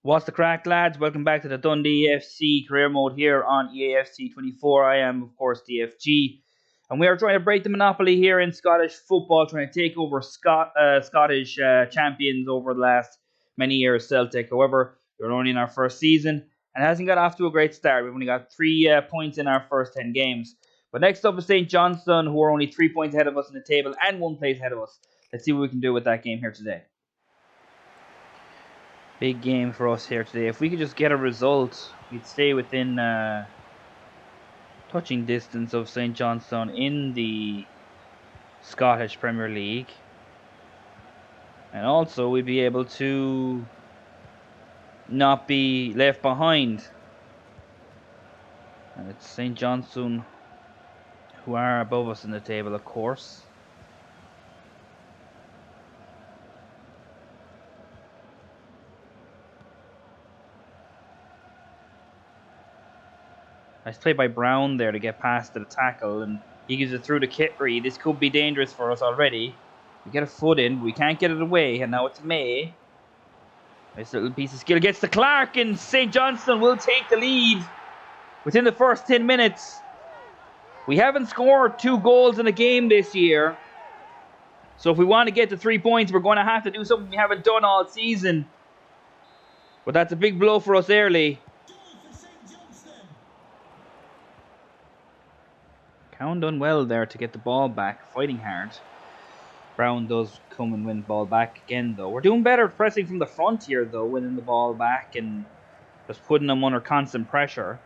What's the crack, lads? Welcome back to the Dundee EAFC career mode here on EAFC 24. I am, of course, DFG. And we are trying to break the monopoly here in Scottish football, trying to take over Scottish champions over the last many years, Celtic. However, we're only in our first season and it hasn't got off to a great start. We've only got 3 points in our first 10 games. But next up is St. Johnstone, who are only 3 points ahead of us in the table and 1 place ahead of us. Let's see what we can do with that game here today. Big game for us here today. If we could just get a result, we'd stay within touching distance of St. Johnstone in the Scottish Premier League. And also we'd be able to not be left behind. And it's St. Johnstone who are above us in the table, of course. Nice play by Brown there to get past the tackle, and he gives it through to Kittery. This could be dangerous for us already. We get a foot in, but we can't get it away, and now it's May. Nice little piece of skill. Gets to Clark, and St. Johnstone will take the lead within the first 10 minutes. We haven't scored 2 goals in a game this year. So if we want to get to 3 points, we're going to have to do something we haven't done all season. But that's a big blow for us early. Cowan done well there to get the ball back, fighting hard. Brown does come and win the ball back again, though. We're doing better pressing from the front here, though, winning the ball back and just putting them under constant pressure.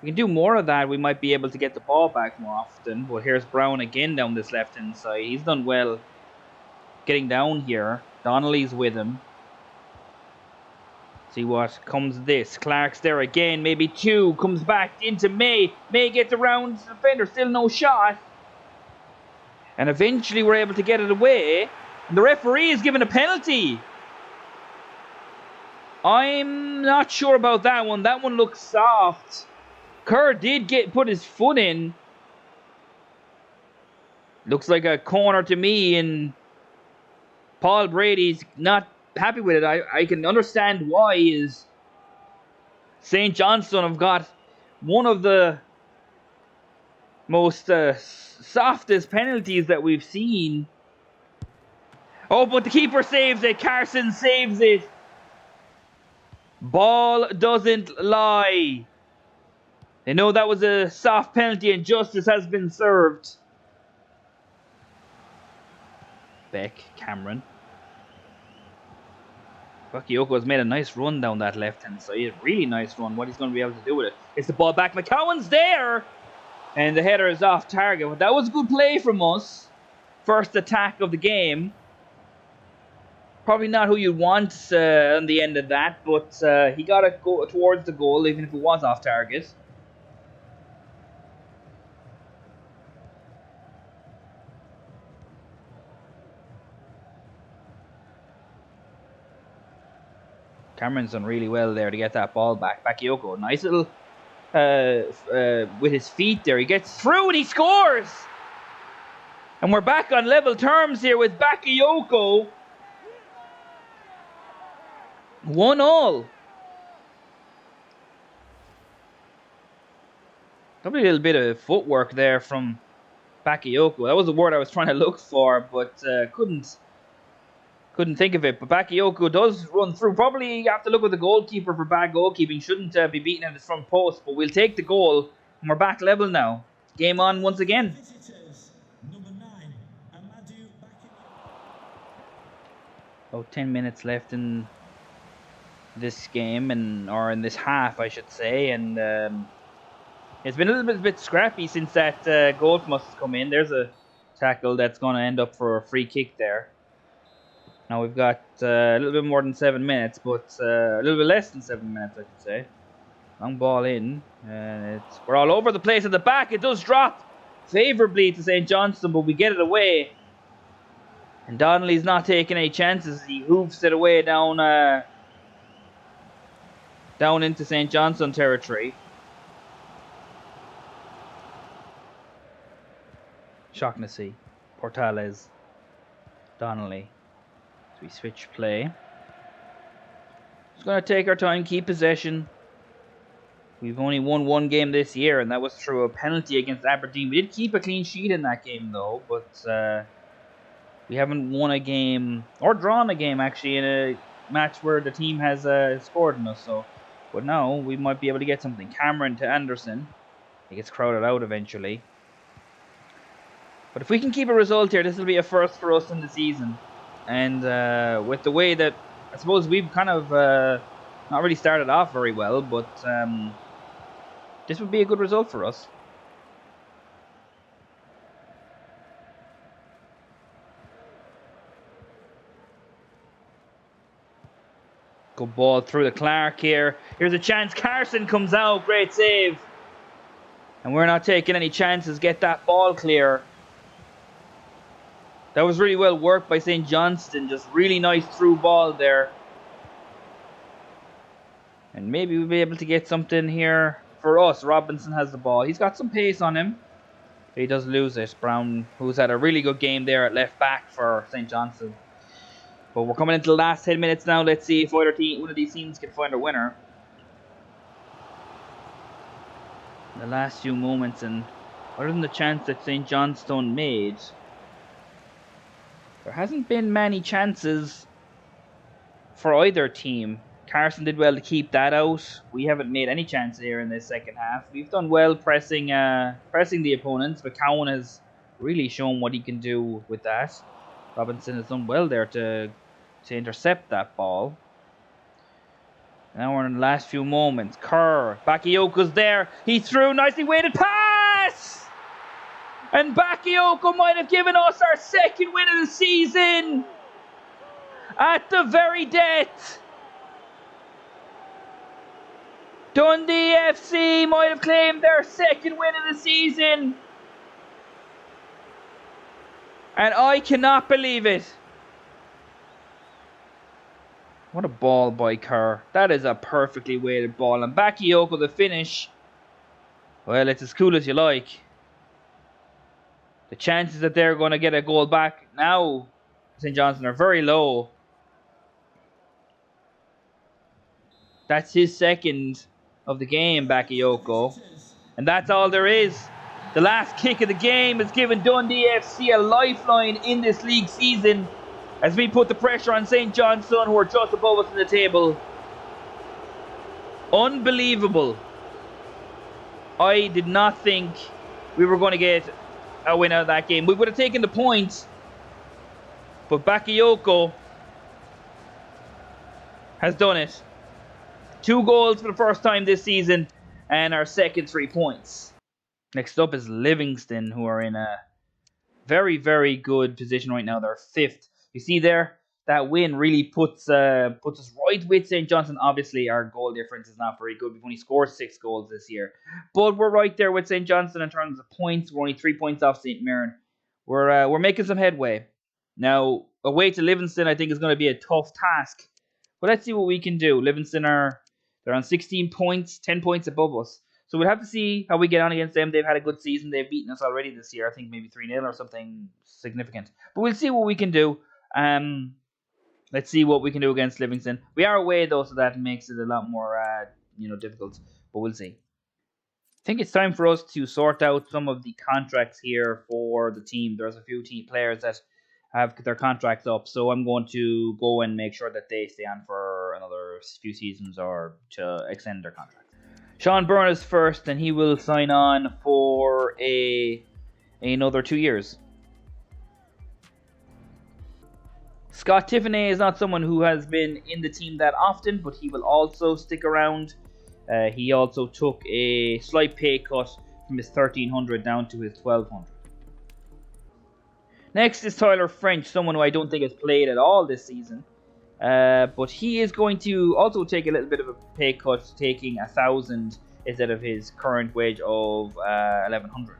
We can do more of that. We might be able to get the ball back more often. But here's Brown again down this left-hand side. He's done well getting down here. Donnelly's with him. See what comes of this. Clark's there again. Maybe 2. Comes back into May. May gets around the defender. Still no shot. And eventually we're able to get it away. And the referee is given a penalty. I'm not sure about that one. That one looks soft. Kerr did put his foot in. Looks like a corner to me. And Paul Brady's not happy with it. I can understand why. Is St. Johnstone have got one of the most softest penalties that we've seen. Oh, but the keeper saves it. Carson saves it. Ball doesn't lie. They know that was a soft penalty and justice has been served. Beck, Cameron. Bakayoko has made a nice run down that left-hand side. A really nice run. What he's going to be able to do with it. It's the ball back. McCowan's there! And the header is off target. But that was a good play from us. First attack of the game. Probably not who you want on the end of that. But he got to go towards the goal, even if it was off target. Cameron's done really well there to get that ball back. Bakayoko, nice little with his feet there. He gets through and he scores! And we're back on level terms here with Bakayoko. 1-1. Probably a little bit of footwork there from Bakayoko. That was the word I was trying to look for, but couldn't think of it. But Bakayoko does run through. Probably you have to look at the goalkeeper for bad goalkeeping. Shouldn't be beaten at his front post. But we'll take the goal. And we're back level now. Game on once again. About 10 minutes left in this game. Or in this half, I should say. And it's been a little bit scrappy since that goal from us has come in. There's a tackle that's going to end up for a free kick there. Now we've got a little bit more than 7 minutes, but a little bit less than 7 minutes, I should say. Long ball in, and we're all over the place at the back. It does drop favourably to St. Johnstone, but we get it away. And Donnelly's not taking any chances. He hoofs it away down into St. Johnstone territory. Shocking to see. Portales, Donnelly. We switch play. Just going to take our time, keep possession. We've only won one game this year, and that was through a penalty against Aberdeen. We did keep a clean sheet in that game, though, but we haven't won a game, or drawn a game, actually, in a match where the team has scored on us. So, but now we might be able to get something. Cameron to Anderson. He gets crowded out eventually. But if we can keep a result here, this will be a first for us in the season. And with the way that, I suppose we've kind of not really started off very well, but this would be a good result for us. Good ball through the Clark here. Here's a chance. Carson comes out. Great save. And we're not taking any chances. Get that ball clear. That was really well worked by St. Johnston. Just really nice through ball there. And maybe we'll be able to get something here for us. Robinson has the ball. He's got some pace on him. He does lose it. Brown, who's had a really good game there at left back for St. Johnston. But we're coming into the last 10 minutes now. Let's see if one of these teams can find a winner. The last few moments, and other than the chance that St. Johnstone made, there hasn't been many chances for either team. Carson did well to keep that out. We haven't made any chances here in this second half. We've done well pressing the opponents, but Cowan has really shown what he can do with that. Robinson has done well there to intercept that ball. Now we're in the last few moments. Kerr, Bakioko's there. He threw, nicely weighted pass! And Bakayoko might have given us our second win of the season! At the very death! Dundee FC might have claimed their second win of the season! And I cannot believe it. What a ball by Kerr. That is a perfectly weighted ball. And Bakayoko, the finish. Well, it's as cool as you like. The chances that they're going to get a goal back now, St. Johnstone, are very low. That's his second of the game, Bakayoko. And that's all there is. The last kick of the game has given Dundee FC a lifeline in this league season, as we put the pressure on St. Johnstone, who are just above us in the table. Unbelievable. I did not think we were going to get a win out of that game. We would have taken the points, but Bakayoko has done it. 2 goals for the first time this season, and our second 3 points. Next up is Livingston, who are in a very, very good position right now. They're 5th. You see there, that win really puts us right with St. Johnstone. Obviously, our goal difference is not very good. We've only scored 6 goals this year. But we're right there with St. Johnstone in terms of points. We're only 3 points off St. Mirren. We're making some headway. Now, away to Livingston, I think, is going to be a tough task. But let's see what we can do. Livingston they're on 16 points, 10 points above us. So we'll have to see how we get on against them. They've had a good season. They've beaten us already this year. I think maybe 3-0 or something significant. But we'll see what we can do. Let's see what we can do against Livingston. We are away though, so that makes it a lot more difficult. But we'll see. I think it's time for us to sort out some of the contracts here for the team. There's a few team players that have their contracts up, so I'm going to go and make sure that they stay on for another few seasons or to extend their contract. Sean Byrne is first, and he will sign on for another 2 years. Scott Tiffany is not someone who has been in the team that often, but he will also stick around. He also took a slight pay cut from his 1,300 down to his 1,200. Next is Tyler French, someone who I don't think has played at all this season. But he is going to also take a little bit of a pay cut, taking 1,000 instead of his current wage of 1,100.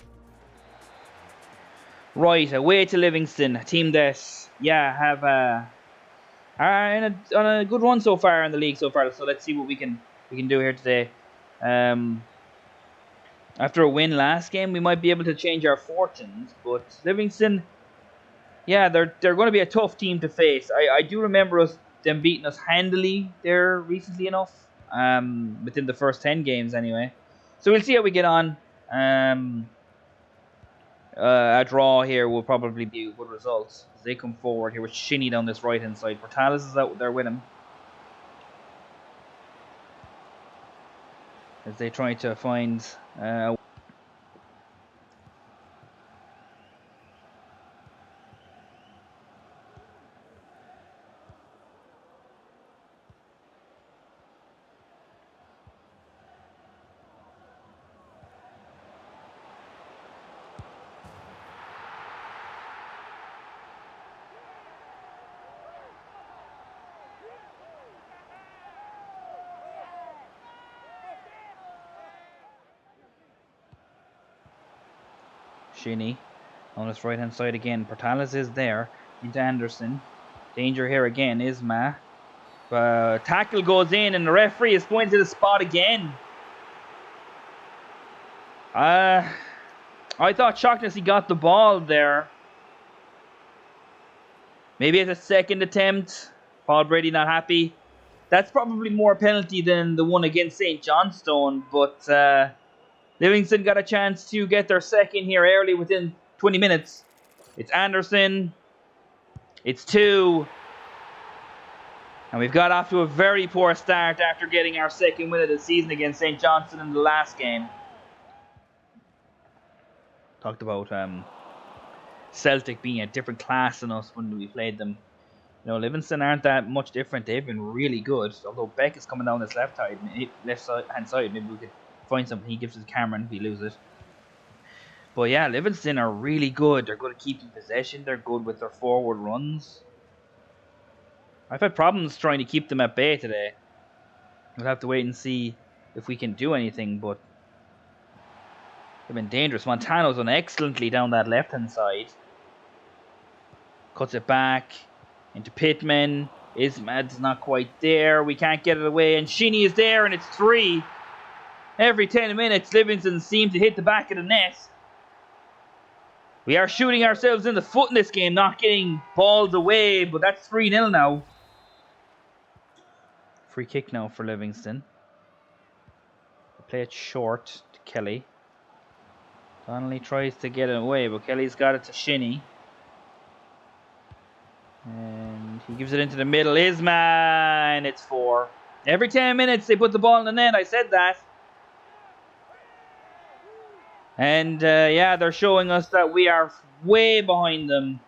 Right, away to Livingston, a team that, are on a good run so far in the league so far. So let's see what we can do here today. After a win last game, we might be able to change our fortunes. But Livingston, they're going to be a tough team to face. I do remember us them beating us handily there recently enough. Within the first 10 games anyway. So we'll see how we get on. A draw here will probably be a good result. As they come forward here with Shinny down this right hand side. Portales is out there with him. As they try to find Shinny on his right hand side again. Portales is there into Anderson. Danger here again. Isma. Tackle goes in and the referee is going to the spot again. I thought Shaughnessy got the ball there. Maybe it's a second attempt. Paul Brady not happy. That's probably more penalty than the one against St. Johnstone, but Livingston got a chance to get their second here early within 20 minutes. It's Anderson. It's 2. And we've got off to a very poor start after getting our second win of the season against St. Johnstone in the last game. Talked about Celtic being a different class than us when we played them. You know, Livingston aren't that much different. They've been really good. Although Beck is coming down this left hand side, maybe we could find something. He gives it to Cameron if we lose it. But yeah, Livingston are really good. They're good at keeping possession. They're good with their forward runs. I've had problems trying to keep them at bay today. We'll have to wait and see if we can do anything, but they've been dangerous. Montano's done excellently down that left-hand side. Cuts it back into Pittman. Ismad's not quite there. We can't get it away. And Shinny is there, and it's 3. Every 10 minutes, Livingston seems to hit the back of the net. We are shooting ourselves in the foot in this game, not getting balls away, but that's 3-0 now. Free kick now for Livingston. They play it short to Kelly. Donnelly tries to get it away, but Kelly's got it to Shinny. And he gives it into the middle. Isma, and it's 4. Every 10 minutes they put the ball in the net. I said that. And yeah, they're showing us that we are way behind them.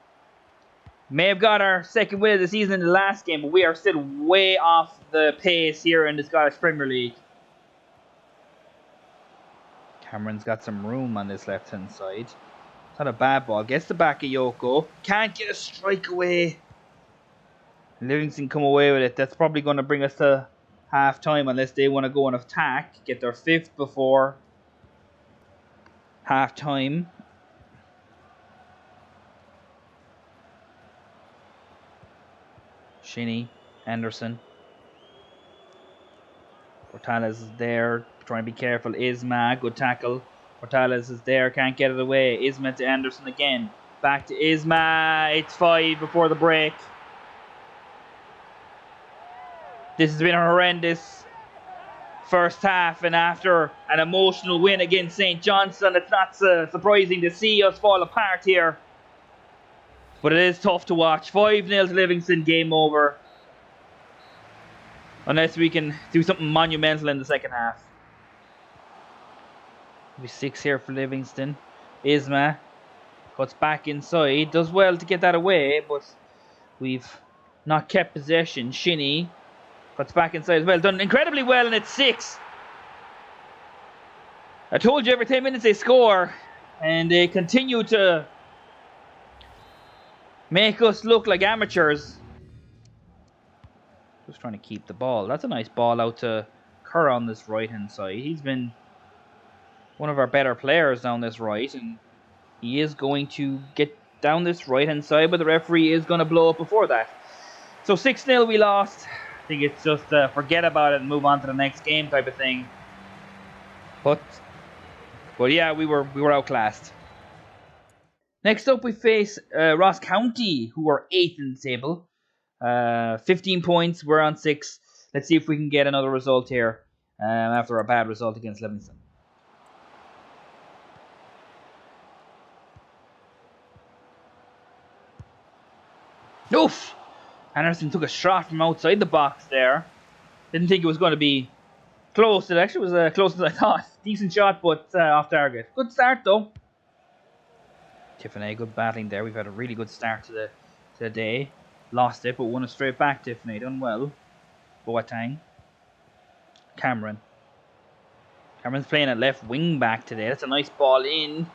May have got our second win of the season in the last game, but we are still way off the pace here in the Scottish Premier League. Cameron's got some room on this left-hand side. It's not a bad ball. Gets the back of Yoko. Can't get a strike away. Livingston come away with it. That's probably going to bring us to half-time unless they want to go on attack. Get their 5th before half-time. Shinny, Anderson. Portales is there, trying to be careful. Isma, good tackle. Portales is there, can't get it away. Isma to Anderson again. Back to Isma. It's 5 before the break. This has been a horrendous first half, and after an emotional win against St. Johnstone, it's not surprising to see us fall apart here. But it is tough to watch. 5-0 to Livingston, game over. Unless we can do something monumental in the second half. Maybe 6 here for Livingston. Isma cuts back inside. Does well to get that away, but we've not kept possession. Shinny cuts back inside as well. Done incredibly well, and it's 6. I told you every 10 minutes they score. And they continue to make us look like amateurs. Just trying to keep the ball. That's a nice ball out to Kerr on this right-hand side. He's been one of our better players down this right, and he is going to get down this right-hand side, but the referee is going to blow up before that. So 6-0 we lost. I think it's just forget about it and move on to the next game type of thing. But yeah, we were outclassed. Next up, we face Ross County, who are 8th in the table. 15 points. We're on 6. Let's see if we can get another result here after a bad result against Livingston. Oof! Anderson took a shot from outside the box there. Didn't think it was going to be close. It actually was closer than I thought. Decent shot, but off target. Good start, though. Tiffany, good battling there. We've had a really good start to the day. Lost it, but won it straight back, Tiffany. Done well. Boateng. Cameron's playing at left wing back today. That's a nice ball in.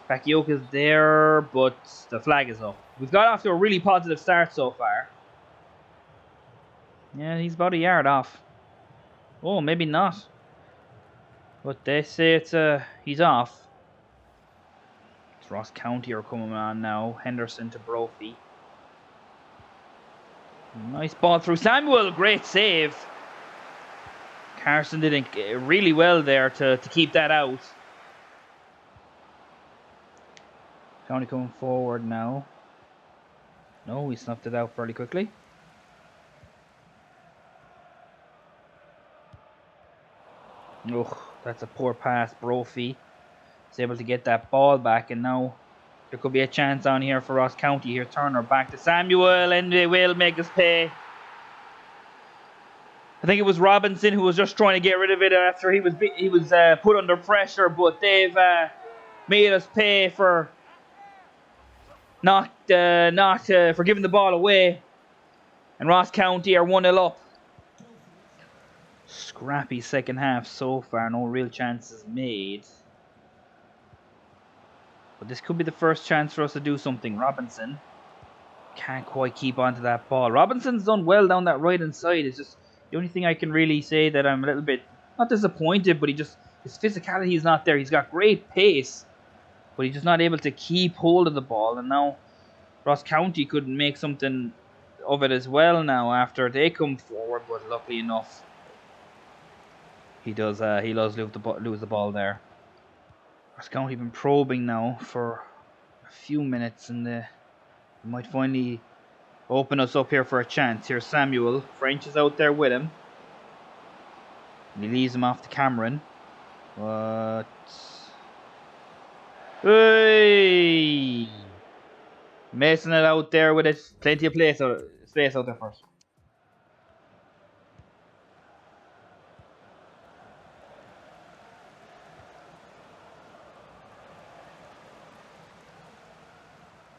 Bakayoko is there, but the flag is up. We've got off to a really positive start so far. Yeah, he's about a yard off. Oh, maybe not. But they say he's off. It's Ross County are coming on now. Henderson to Brophy. Nice ball through Samuel. Great save. Carson did really well there to keep that out. County coming forward now. No, he snuffed it out fairly quickly. Oh, that's a poor pass. Brophy is able to get that ball back, and now there could be a chance on here for Ross County. Here, Turner back to Samuel, and they will make us pay. I think it was Robinson who was just trying to get rid of it after he was put under pressure, but they've made us pay for not for giving the ball away. And Ross County are 1-0 up. Scrappy second half so far, no real chances made. But this could be the first chance for us to do something. Robinson can't quite keep onto that ball. Robinson's done well down that right hand side. It's just the only thing I can really say that I'm a little bit, not disappointed, but his physicality is not there. He's got great pace, but he's just not able to keep hold of the ball. And now Ross County could make something of it as well now after they come forward, but luckily enough, he does lose the ball there. Ross County been probing now for a few minutes, and they might finally open us up here for a chance. Here's Samuel. French is out there with him. And he leaves him off to Cameron. But hey! Mason it out there with it. Plenty of space out there first.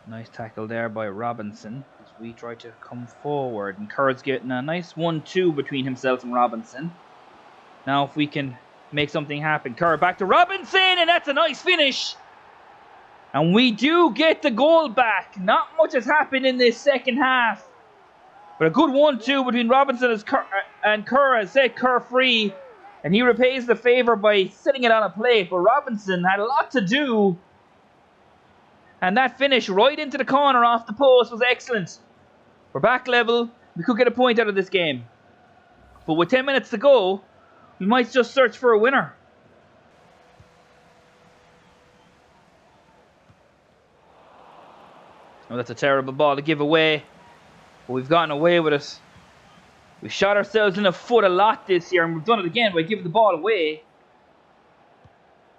Nice tackle there by Robinson as we try to come forward. And Kerr's getting a nice 1-2 between himself and Robinson. Now if we can make something happen. Kerr back to Robinson, and that's a nice finish. And we do get the goal back. Not much has happened in this second half. But a good 1-2 between Robinson and Kerr has set Kerr free. And he repays the favour by setting it on a plate. But Robinson had a lot to do. And that finish right into the corner off the post was excellent. We're back level. We could get a point out of this game. But with 10 minutes to go, we might just search for a winner. Oh, that's a terrible ball to give away. But we've gotten away with it. We've shot ourselves in the foot a lot this year, and we've done it again by giving the ball away.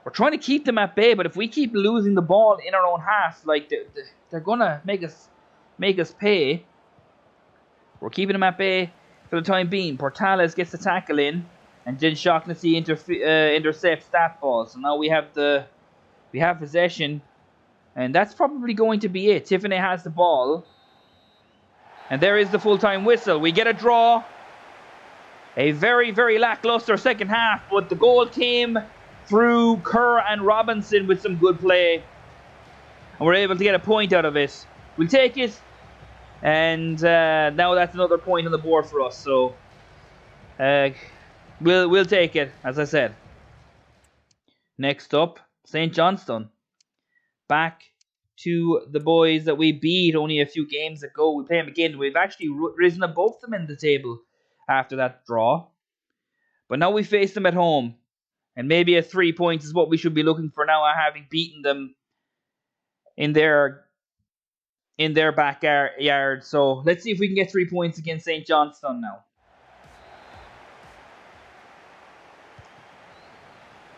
We're trying to keep them at bay, but if we keep losing the ball in our own half, like they're gonna make us pay. We're keeping them at bay for the time being. Portales gets the tackle in, and Jen Shaughnessy intercepts that ball. So now we have possession, and that's probably going to be it. Tiffany has the ball, and there is the full-time whistle. We get a draw. A very, very lackluster second half, but the goal came through Kerr and Robinson with some good play. And we're able to get a point out of it. We'll take it. And now that's another point on the board for us. So we'll take it, as I said. Next up, St. Johnstone. Back to the boys that we beat only a few games ago. We play them again. We've actually risen above them in the table after that draw. But now we face them at home. And maybe a 3 points is what we should be looking for now, having beaten them in their in their backyard. So let's see if we can get 3 points against St. Johnstone now.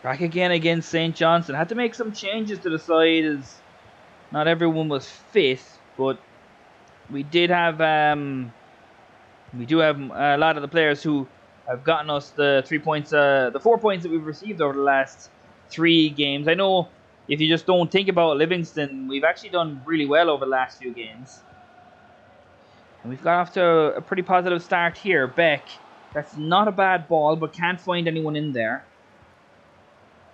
Back again against St. Johnstone. Had to make some changes to the side as not everyone was fit, but we did have we do have a lot of the players who have gotten us the 3 points, the 4 points that we've received over the last 3 games. I know if you just don't think about Livingston, we've actually done really well over the last few games. And we've got off to a pretty positive start here. Beck, that's not a bad ball, but can't find anyone in there.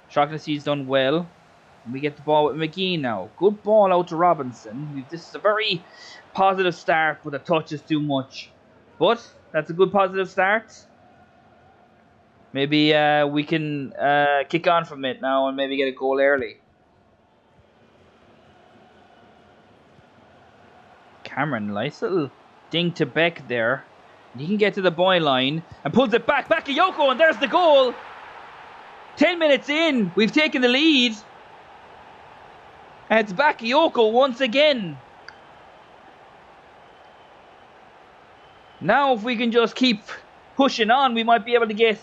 Shaughnessy's done well. And we get the ball with McGee now. Good ball out to Robinson. This is a very positive start, but a touch is too much. But that's a good positive start. Maybe we can kick on from it now and maybe get a goal early. Cameron, nice little ding to Beck there. He can get to the byline and pulls it back. Bakayoko, and there's the goal. 10 minutes in, we've taken the lead. And it's Bakayoko once again. Now if we can just keep pushing on, we might be able to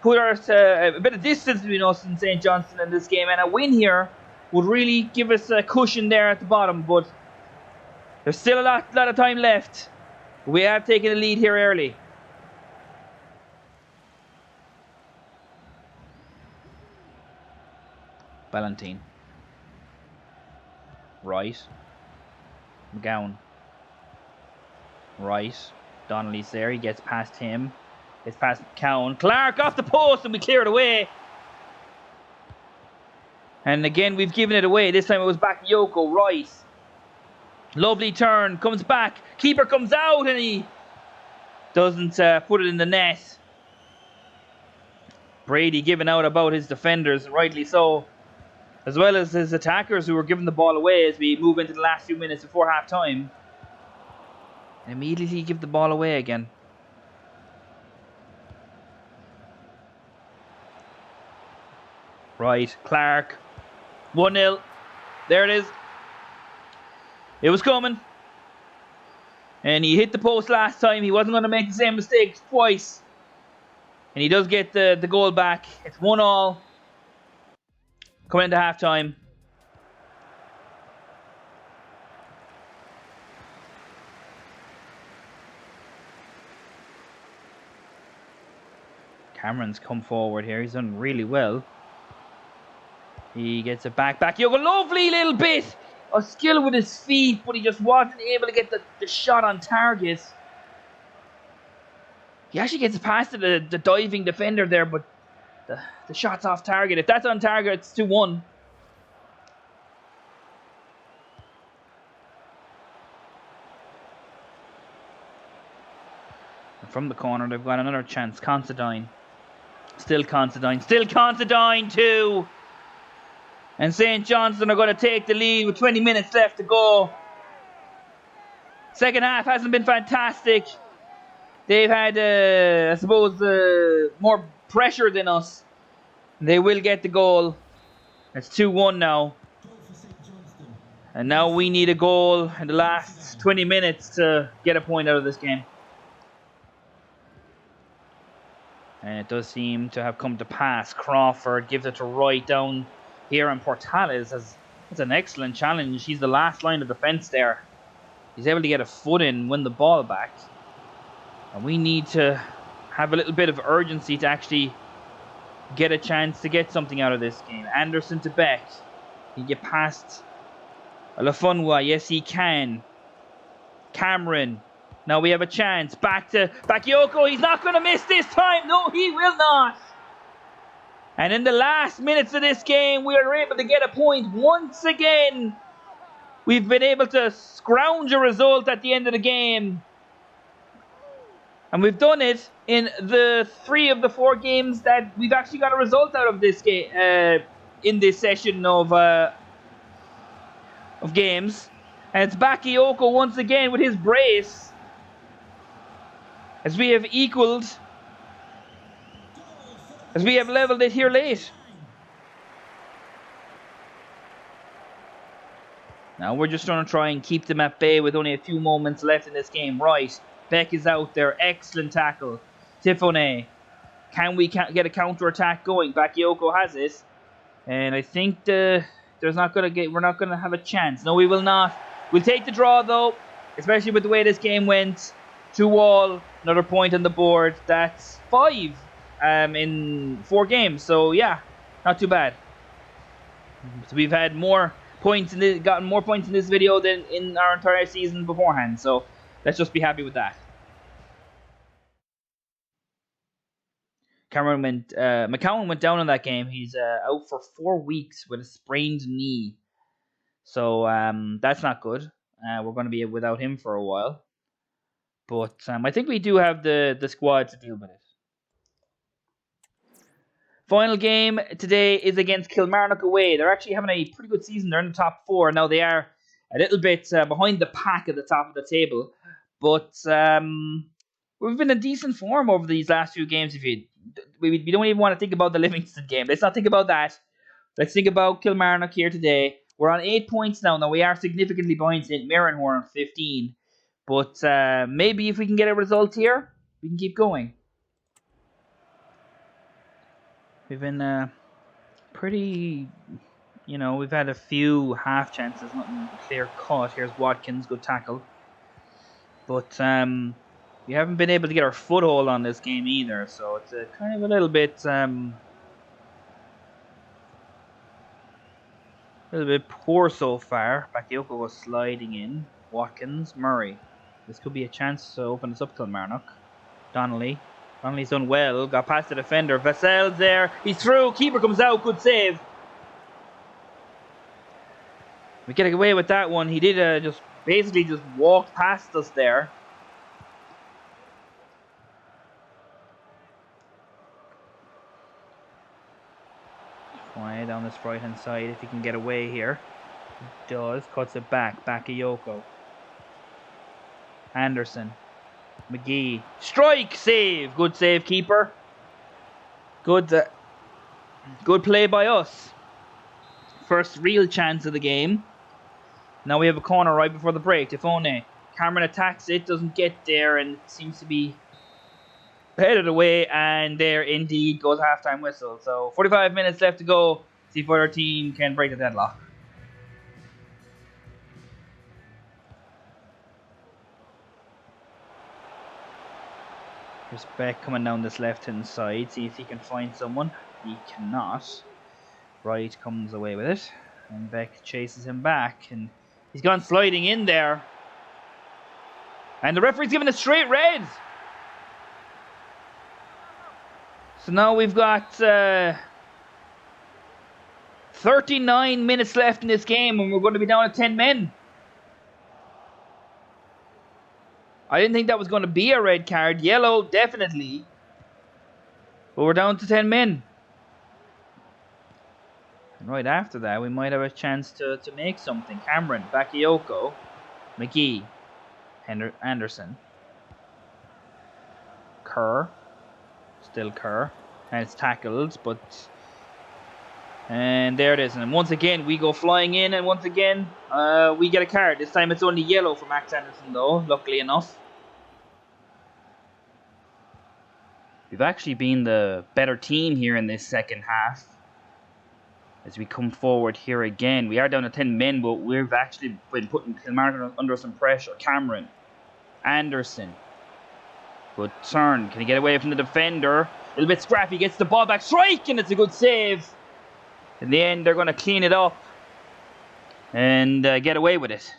put a bit of distance between us and St. Johnstone in this game. And a win here would really give us a cushion there at the bottom. But there's still a lot of time left. We have taken the lead here early. Valentine. Right. McGowan. Right. Donnelly's there. He gets past him. Gets past McCowan. Clark off the post and we clear it away. And again, we've given it away. This time it was Bakayoko. Right. Lovely turn. Comes back. Keeper comes out and he doesn't put it in the net. Brady giving out about his defenders, rightly so, as well as his attackers who were giving the ball away as we move into the last few minutes before half time. And immediately give the ball away again. Right, Clark. 1-0. There it is. It was coming. And he hit the post last time. He wasn't going to make the same mistake twice. And he does get the goal back. It's 1-1. Coming into halftime. Cameron's come forward here. He's done really well. He gets it back. You have a lovely little bit of skill with his feet, but he just wasn't able to get the shot on target. He actually gets past the diving defender there, but the shot's off target. If that's on target, it's 2-1. And from the corner, they've got another chance. Considine. Still Considine 2. And St. Johnstone are going to take the lead with 20 minutes left to go. Second half hasn't been fantastic. They've had, I suppose, more pressure than us. They will get the goal. It's 2-1 now. And now we need a goal in the last 20 minutes to get a point out of this game. And it does seem to have come to pass. Crawford gives it to right down here, and Portales that's an excellent challenge. He's the last line of defence there. He's able to get a foot in, win the ball back. And we need to have a little bit of urgency to actually get a chance to get something out of this game. Anderson to Beck. He get past Lafunwa. Yes, he can. Cameron. Now we have a chance. Back to Bakayoko. He's not going to miss this time. No, he will not. And in the last minutes of this game, we are able to get a point once again. We've been able to scrounge a result at the end of the game. And we've done it in the 3 of the 4 games that we've actually got a result out of this game, in this session of games. And it's Bakayoko once again with his brace, as we have equaled, as we have leveled it here late. Now we're just going to try and keep them at bay with only a few moments left in this game. Right, Beck is out there. Excellent tackle. Tifone. Can we get a counter-attack going? Bakayoko has it. And I think we're not going to have a chance. No, we will not. We'll take the draw, though, especially with the way this game went. 2-2, another point on the board. That's 5 in 4 games. So, yeah, not too bad. So we've had more points gotten more points in this video than in our entire season beforehand. So let's just be happy with that. McCowan went down in that game. He's out for 4 weeks with a sprained knee. So that's not good. We're going to be without him for a while. But I think we do have the squad to deal with it. Final game today is against Kilmarnock away. They're actually having a pretty good season. They're in the top 4. Now they are a little bit behind the pack at the top of the table. But we've been in decent form over these last few games. We don't even want to think about the Livingston game. Let's not think about that. Let's think about Kilmarnock here today. We're on 8 points now. Now we are significantly behind St Mirren, who are on 15. But maybe if we can get a result here, we can keep going. We've been pretty, we've had a few half chances, nothing clear cut. Here's Watkins, good tackle. But we haven't been able to get our foothold on this game either, so it's kind of a little bit poor so far. Bakayoko was sliding in. Watkins, Murray. This could be a chance to open this up, Kilmarnock. Donnelly. Donnelly's done well. Got past the defender. Vassell's there. He's through. Keeper comes out. Good save. We get away with that one. He did just walk past us there. Quiet down this right hand side if he can get away here. He does. Cuts it back. Bakayoko. Anderson. McGee. Strike! Save! Good save, keeper. Good play by us. First real chance of the game. Now we have a corner right before the break. Tifone. Cameron attacks it, doesn't get there, and seems to be headed away. And there indeed goes halftime whistle. So 45 minutes left to go. See if our team can break the deadlock. Here's Beck coming down this left-hand side. See if he can find someone. He cannot. Wright comes away with it. And Beck chases him back. And he's gone sliding in there. And the referee's giving a straight red. So now we've got 39 minutes left in this game. And we're going to be down to 10 men. I didn't think that was going to be a red card. Yellow, definitely. But we're down to 10 men. And right after that, we might have a chance to make something. Cameron, Bakayoko, McGee, Anderson, Kerr. Still Kerr. And it's tackled, but... And there it is. And once again, we go flying in. And once again, we get a card. This time it's only yellow for Max Anderson, though, luckily enough. We've actually been the better team here in this second half. As we come forward here again. We are down to 10 men, but we've actually been putting Kilmarnock under some pressure. Cameron. Anderson. Good turn. Can he get away from the defender? A little bit scrappy. Gets the ball back. Strike! And it's a good save. In the end, they're going to clean it up and get away with it.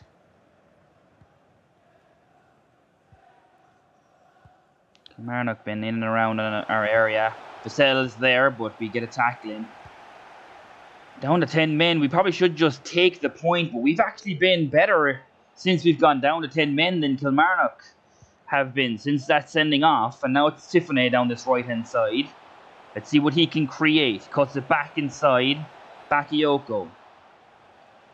Kilmarnock been in and around our area. Vassell's there, but we get a tackle in. Down to 10 men. We probably should just take the point, but we've actually been better since we've gone down to 10 men than Kilmarnock have been since that sending off. And now it's Tifone down this right-hand side. Let's see what he can create. Cuts it back inside. Bakayoko.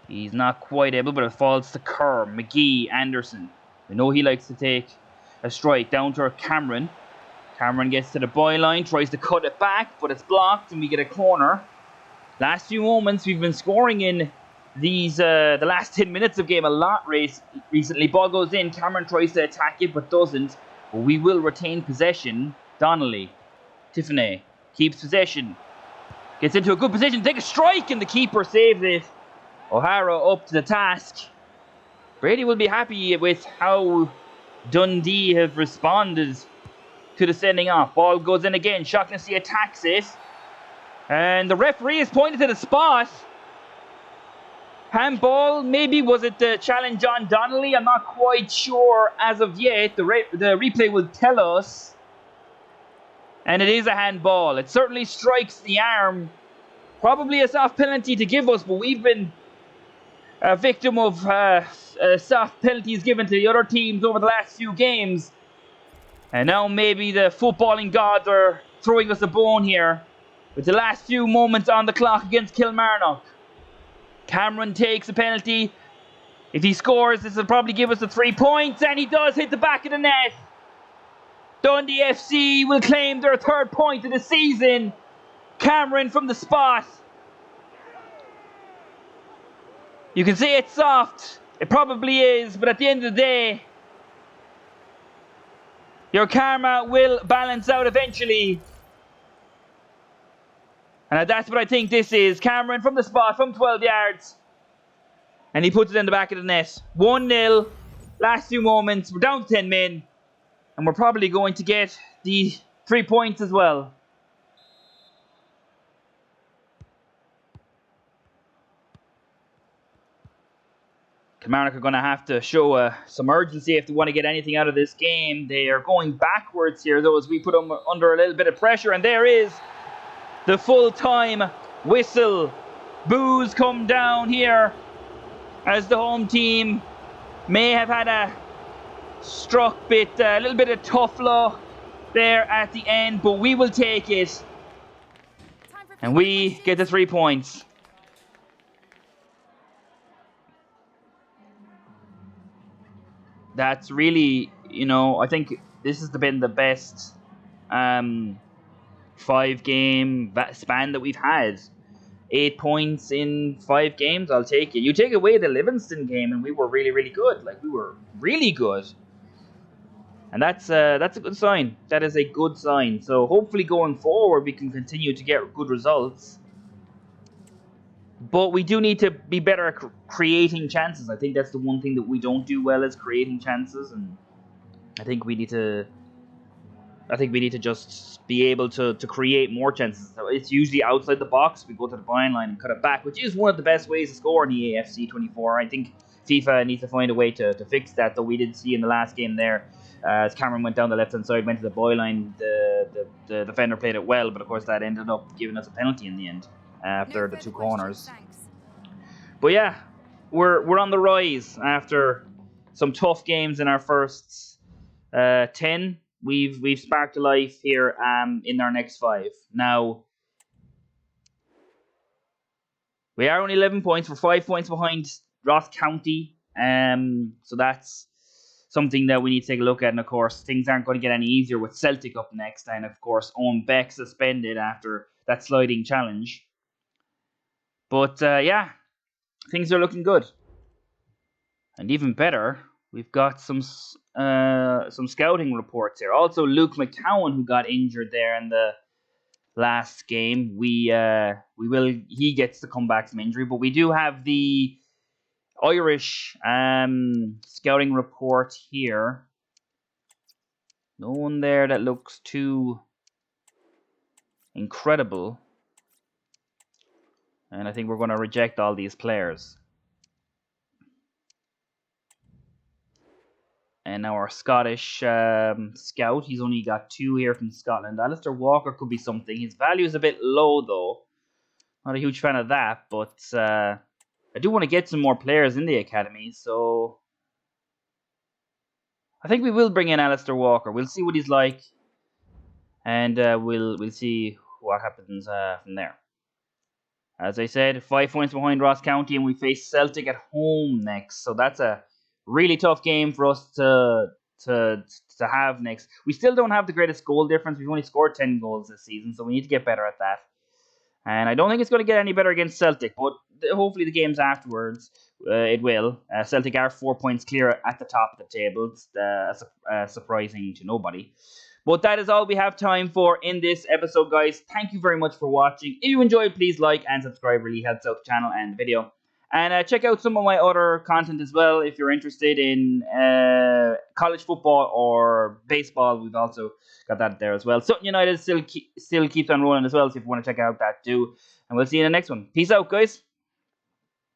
He's not quite able, but it falls to Kerr. McGee, Anderson. We know he likes to take a strike. Down to Cameron. Cameron gets to the byline, tries to cut it back, but it's blocked, and we get a corner. Last few moments, we've been scoring in the last 10 minutes of game a lot recently. Ball goes in, Cameron tries to attack it but doesn't. But we will retain possession. Donnelly, Tiffany keeps possession, gets into a good position, take a strike, and the keeper saves it. O'Hara up to the task. Brady will be happy with how Dundee have responded to the sending off. Ball goes in again, Shaughnessy attacks it, and the referee is pointed to the spot. Handball, maybe. Was it the challenge on Donnelly? I'm not quite sure as of yet. The replay will tell us. And it is a handball. It certainly strikes the arm. Probably a soft penalty to give us, but we've been a victim of soft penalties given to the other teams over the last few games. And now maybe the footballing gods are throwing us a bone here with the last few moments on the clock against Kilmarnock. Cameron takes a penalty. If he scores, this will probably give us the 3 points, and he does hit the back of the net. Dundee FC will claim their 3rd point of the season. Cameron from the spot. You can say it's soft. It probably is, but at the end of the day, your karma will balance out eventually. And that's what I think this is. Cameron from the spot, from 12 yards. And he puts it in the back of the net. 1-0. Last 2 moments. We're down to 10 men. And we're probably going to get the 3 points as well. Kilmarnock are going to have to show some urgency if they want to get anything out of this game. They are going backwards here, though, as we put them under a little bit of pressure. And there is the full-time whistle. Boos come down here as the home team may have had a little bit of tough luck there at the end, but we will take it. And we get the 3 points. That's really, I think this has been the best 5-game span that we've had. 8 points in 5 games, I'll take it. You take away the Livingston game and we were really, really good. We were really good. And that's a good sign. That is a good sign. So hopefully going forward we can continue to get good results. But we do need to be better at creating chances. I think that's the one thing that we don't do well, is creating chances. And I think we need to just be able to create more chances. So it's usually outside the box. We go to the byline and cut it back, which is one of the best ways to score in EAFC 24. I think FIFA needs to find a way to fix that, though we did see in the last game there, as Cameron went down the left-hand side, went to the byline, the defender played it well, but of course that ended up giving us a penalty in the end after the 2 corners. But yeah, we're on the rise after some tough games in our first 10. We've sparked a life here in our next 5. Now, we are only 11 points. We're 5 points behind Ross County. So that's something that we need to take a look at. And of course, things aren't going to get any easier with Celtic up next. And of course, Owen Beck suspended after that sliding challenge. But yeah, things are looking good. And even better, we've got some scouting reports here. Also, Luke McCowan, who got injured there in the last game, he gets to come back from injury. But we do have the Irish scouting report here. No one there that looks too incredible. And I think we're going to reject all these players. And now our Scottish scout, he's only got 2 here from Scotland. Alistair Walker could be something. His value is a bit low, though. Not a huge fan of that, but I do want to get some more players in the academy, so I think we will bring in Alistair Walker. We'll see what he's like, and we'll see what happens from there. As I said, 5 points behind Ross County, and we face Celtic at home next. So that's a really tough game for us to have next. We still don't have the greatest goal difference. We've only scored 10 goals this season, so we need to get better at that. And I don't think it's going to get any better against Celtic, but hopefully the games afterwards, it will. Celtic are 4 points clear at the top of the table. It's surprising to nobody. But that is all we have time for in this episode, guys. Thank you very much for watching. If you enjoyed, please like and subscribe. Really helps out the channel and the video. And check out some of my other content as well if you're interested in college football or baseball. We've also got that there as well. Sutton United still keeps on rolling as well, so if you want to check out that too. And we'll see you in the next one. Peace out, guys.